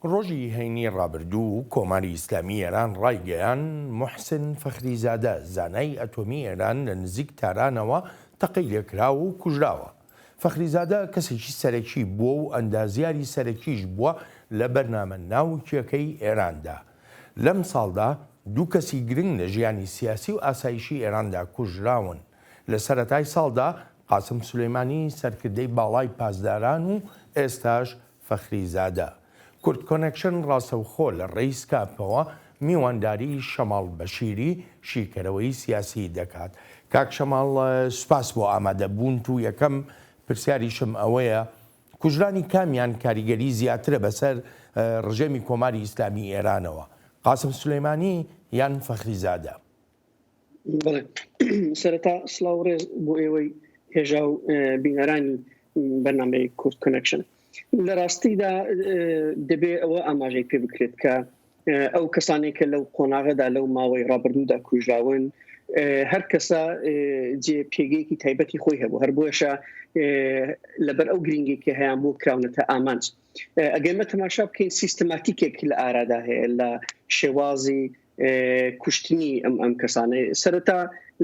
ڕۆژی هەینی ڕابردوو کۆماری ئیسلامی ئێران ڕایگەیان موحسن فەخریزادە زانای ئەتۆمی ئێران لە نزیک تارانەوە تەقەی لێکرا و کوژراوە. فەخریزادە کەسێکی سەرەکی بووە و ئەندازیاری سەرەکیش بووە لە بەرنامە ناوچیەکەی ئێراندا. لەم ساڵدا دوو کەسی گرنگ لە ژیانی سیاسی و ئاسایشی ئێراندا کوژراون. لە سەرەتای ساڵدا قاسم سولەیمانی سەرکردەی باڵای پاسداران و ئێستاش فەخریزادە. کورد کۆنێکشن ڕاستەوخۆ لە ڕێی سکاپەوە میوانداری شەماڵ بەشیری شیکەرەوەی سیاسی دەکات. کاک شەماڵ سوپاس بۆ ئامادەبوون و یەکەم پرسیاریشم ئەوەیە کوژرانی کامیان کاریگەری زیاترە بەسەر ڕژێمی کۆماری ئیسلامی ئێرانەوە، قاسم سولەیمانی یان فەخریزادە؟ سەرەتا سڵاو ڕێز بۆ ئێوەی هێژا و بینەرانی بەرنامەی کورد کۆنێکشن. لە ڕاستیدا دەبێ ئەوە ئاماژەی پێ بکرێت کە ئەو کەسانێکە لەو قۆناغەدا لەو ماوەی ڕابردوودا کوژراون هەر کەسە جێ پێگەیەکی تایبەتی خۆی هەبوو، هەر بۆیشە لەبەر ئەو گرنگێکی هەیە بۆ کراونەتە ئامانج. ئەگەمە تەماشا بکەین سیستەماتیکێک لە ئارادا هەیە لە شێوازی کوشتنی ئەم کەسانە. سەرەتا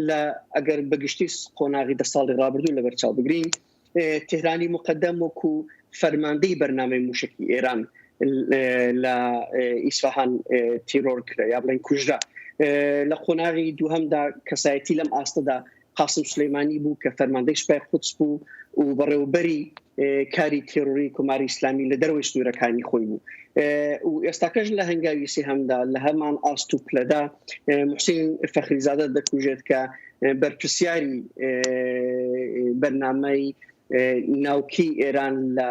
لە ئەگەر بەگشتی قۆناغی 10 ساڵی ڕابردوو لەبەر چاو بگرین، تهرانی مقدم وەکو فەرماندەی بەرنامەی موشکی ئێران لە ئیسفەهان تیرۆر کرا یا بڵێن کوژرا. لە قۆناغی دووهەمدا کەسایەتی لەم ئاستەدا قاسم سولەیمانی بوو کە فەرماندەی سوپای قودس بوو و بەڕێوەبەری کاری تێڕۆری کۆماری ئیسلامی لە دەروەی سنوورەکانی خۆی بوو. و ئێستاکەش لە هەنگاوی سێهەمدا لە هەمان ئاست و پلەدا موحسین فەخریزادە دەکوژێت کە بەرپرسیاری بەرنامەی ناوکی ئێران لە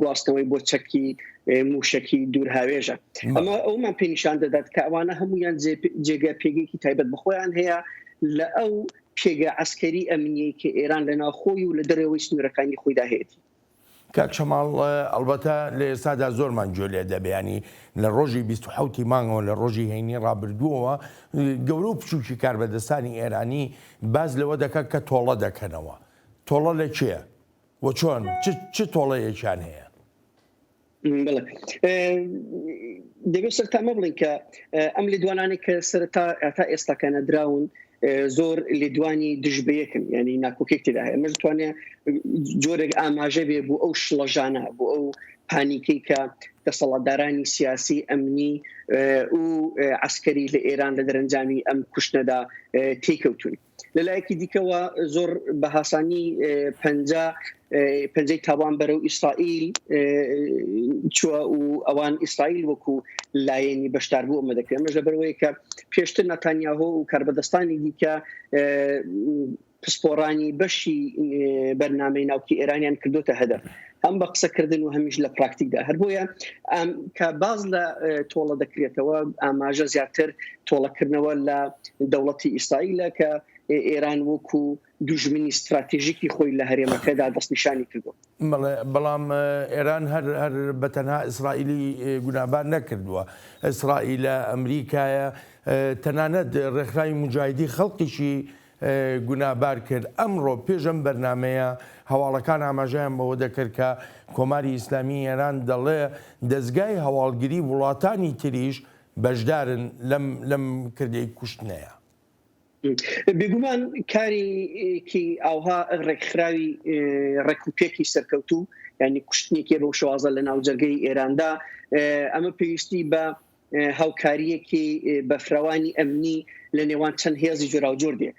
گواستنەوەی بۆ چەکی موشکی دوورهاوێژە. ئەمە ئەومان پێ نیشان دەدات کە ئەوانە هەمویان جێگە پێگەیەکی تایبەت بەخۆیان هەیە لە ئەو پێگە عسکەری ئەمنیەی کە ئێران لە ناوخۆی و لە دەرەوەی سنوورەکانی خۆیدا هەیەی. کاک شەماڵ ئەلبەتە لە ئێستادا زۆرمان گوێ لێ دەبێنی لە ڕۆژی 27 مانگەوە لە ڕۆژی هەینی ڕابردووەوە گەورە و بچووکی کاربەدەستانی ئێرانی باز لەوە دەکات کە تۆڵە دەکەنەوە. تۆڵە لە چییە؟ و چۆن چ تۆڵەیەکیان هەیە؟ دەبێت سەرتامە بڵین کە ئەم لێدوانانی کە سەرەتا تا ئێستاکانە دراون زۆر لێدوانی دژبەیەکن، ینی ناکۆکێک تێدا هەیە. ئەمە دەتوانێت جۆرێک ئاماژە بێ بۆ ئەو شڵەژانە، بۆ ئەو پانیکەی کە دەسەڵاتدارانی سیاسی ئەمنی و عسکەری لە ئێران لە دەرەنجامی ئەم کوشتنەدا تێکەوتون. لەلایەکی دیکەوە زۆر بە هاسانی پەنجەی تاوان بەرەو ئیسرائیل چووە و ئەوان ئیسرائیل وەکو لایەنی بەشداربوو ئەمە دەکرێت. ئەمەش لەبەرەوەی کە پێشتر نەتانیاهۆ و کاربەدەستانی دیکە پسپۆڕانی بەشی بەرنامەی ناوکی ئێرانیان کردوتە هەدەف، هەم بە قسەکردن و هەمیش لە پراکتیکدا. هەر بۆیە کە باز لە تۆڵە دەکرێتەوە ئاماژە زیاتر تۆڵەکردنەوە لە دەوڵەتی ئیسرائیلە کە ئێران وەکو دوژمنی استراتیژیکی خۆی لە هەرێمەکەدا دەستنیشانی کردو. بەڵام ئێران هەر بەتەنها ئیسرائیلی گونابار نەکردووە. ئیسرائیلە ئەمریکایە تەنانەت ڕێکخراوی مجاهیدی خەڵقیشی گونابار کرد. ئەمڕۆ پێشەم بەرنمەیە هەواڵەکان ئاماژەیان بەوە دەکرد کە کۆماری ئیسلامی ئێران دەڵێ دەستگای هەواڵگیری وڵاتانی تریش بەشدارن لەم کردەی کوشتنەیە. بێگومان کارێکی ئاوها ڕێکخراوی ڕێکوپێکی سەرکەوتوو، ینی کوشتنێکی بەو شوازە لە ناوجەرگەی ئێراندا، ئەمە پێویستی بە هاوکاریەکی بەفراوانی ئەمنی لە نێوان چەند هێزی جۆراوجۆر دێ.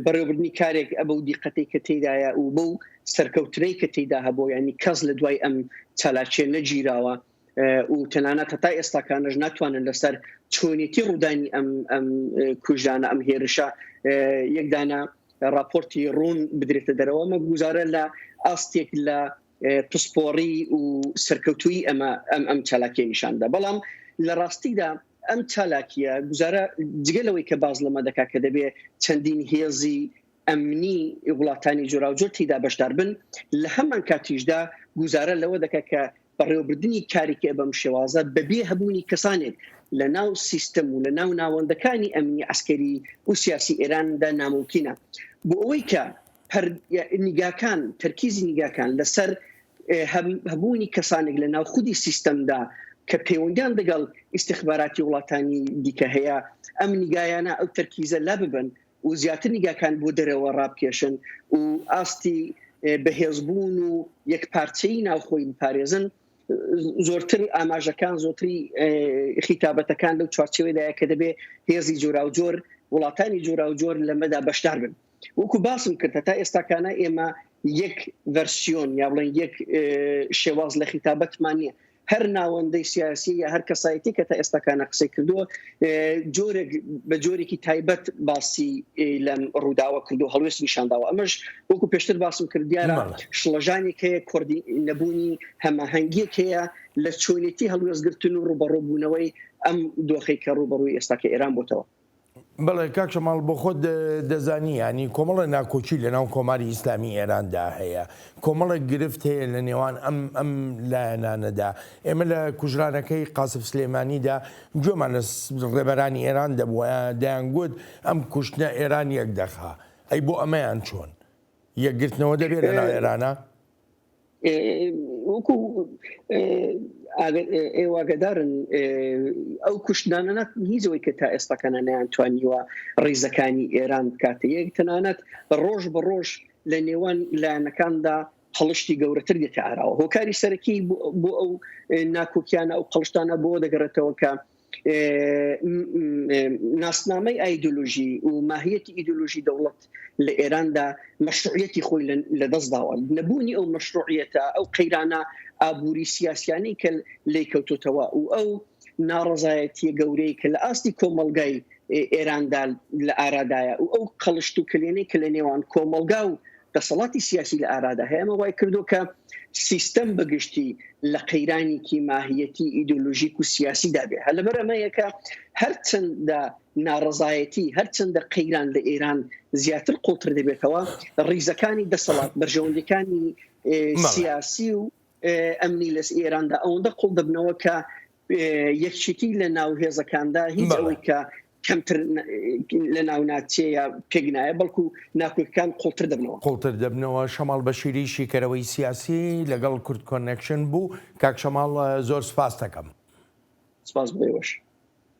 بەڕێوەبردنی کارێک ئەبەو دیقەتەی کە تێدایە و بەو سەرکەوتنەی کە تێدا هەبوو، ینی کەس لە دوای ئەم چالاکیە نەگیراوە و تەنانەت هەتا ئێستاکانەش ناتوانن لەسەر چۆنیەتی ڕوودانی ئەم کوژانە ئەم هێرشە یەکدانە راپۆرتی ڕوون بدرێتە دەرەوە. ئەمە گوزارە لە ئاستێک لە پسپۆڕی و سەرکەوتووی ئەم چالاکیە نیشاندا. بەڵام لە ڕاستیدا ئەم چالاکیە گوزارە جگەلەوەی کە باز لەمە دەکا کە دەبێ چەندین هێزی ئەمنی وڵاتانی جۆراوجۆر تێدا بەشدار بن، لە هەمان کاتیشدا گوزارە لەوە دەکا کە بەڕێوەبردننی کارێکی بەم شێوازە بەبێ هەبوونی کەسانێک لە ناو سیستەم و لە ناو ناوەندەکانی ئەمنی عسکەری و سیاسی ئێراندا ناممکینە. بۆ ئەوەی کە نیگاکان تەرکیزی نیگاکان لەسەر هەبوونی کەسانێک لە ناو خودی سیستەمدا کە پەیوەندیان لەگەڵ ئیستیخباراتی وڵاتانی دیکە هەیە ئەم نیگایانە ئەو تەرکیزە لا ببن و زیاتر نیگاکان بۆ دەرەوە ڕابکێشن و ئاستی بەهێزبوون و یەکپارچەیی ناوخۆی بپارێزن زۆرتر ئاماژەکان زۆتری خیتابەتەکان لەو چوارچێوەدایە کە دەبێ هێزی جۆراوجۆر وڵاتانی جۆراوجۆر لەمەدا بەشدار بن وەکو باسم کردە تا ئێستاکانە ئێمە یەک ڤەرسیۆن یا بڵێن یەک شێواز لە خیتابەتمان نییە هەر ناوەندەی سیاسی یا هەر کەسایەتی کە تا ئێستاکانە قسەی کردووە جۆرێک بە جۆرێکی تایبەت باسی لەم ڕووداوە کردو هەڵوێست نیشانداوە ئەمەش وەکو پێشتر باسم کرد دیارە شڵەژانێک هەیە کوردی نەبوونی هەماهەنگیەک هەیە لە چۆنێتی هەڵوێستگرتن و ڕوبەڕۆبوونەوەی ئەم دۆخەی کە ڕوبەڕووی ئێستاکە ئێران بۆتەوە بەڵێ کاک شەماڵ بۆ خۆت دەزانی ینی کۆمەڵە ناکۆچی لە ناو کۆماری ئیسلامی ئێراندا هەیە کۆمەڵێک گرفت هەیە لە نێوان ئەم لایەنانەدا ئێمە لە کوژرانەکەی قاسف سلێمانیدا گوێمان لە ڕێبەرانی ئێران دەبووە دەیانگوت ئەم کوشتنە ئێران یەک دەخا ئەی بۆ ئەمەیان چۆن یەکگرتنەوە دەبێت لە ناو ئێرانە وەکو ئێوەگەدارن ئەو کوشتانە هیچەوەی کە تا ئێستاکەنە نەیانتوانیوە ڕیزەکانی ئێران بکاتە یەک تەنانەت ڕۆژ بە ڕۆژ لە نێوان لایەنەکاندا هەڵشتی گەورەتر دێتە ئاراوە هۆکاری سەرەکی بۆ ئەو ناکۆکیانە ئەو قەڵشتانە بۆ دەگەڕێتەوە کە ناسنامەی ئایدۆلۆژی و ماهیەتی ئیدۆلۆژی دەوڵەت لە ئێراندا مەشروعیەتی خۆی لە دەستداوە نەبوونی ئەو مەشروعیەتە ئەو قەیرانە ئابووری سیاسیانی کە لێکەوتوتەوە و ئەو ناڕەزایەتیە گەورەی کە لە ئاستی کۆمەڵگای ئێراندا لە ئارادایە و ئەو قەڵشت و کلێنەی کە لە نێوان کۆمەڵگا و دەسەڵاتی سیاسی لە ئارادا هەیە ئەمە وای کردو کە سیستەم بەگشتی لە قەیرانێکی ماهیەتی ئیدۆلۆژیک و سیاسی دابێ هە لەبەر ئەمەیەکە هەرچەندە ناڕەزایەتی هەرچەندە قەیران لە ئێران زیاتر قوڵتر دەبێتەوە ڕیزەکانی دەسەڵات بەرژەوەندەکانی سیاسی و ئەمنی لە ئێراندا ئەوەندە قوڵ دەبنەوە کە یەکچێتی لە ناو هێزەکاندا هیچ ئەوەی کە کەمتر لە ناو ناچەیە پێگنایە بەڵکو ناکۆکەکان قوڵتر دەبنەوە شەماڵ بەشیری شیکەرەوەی سیاسی لەگەڵ کورد کۆنێکشن بوو کاک شەماڵ زۆر سپاس دەکەم سپاس بێوەش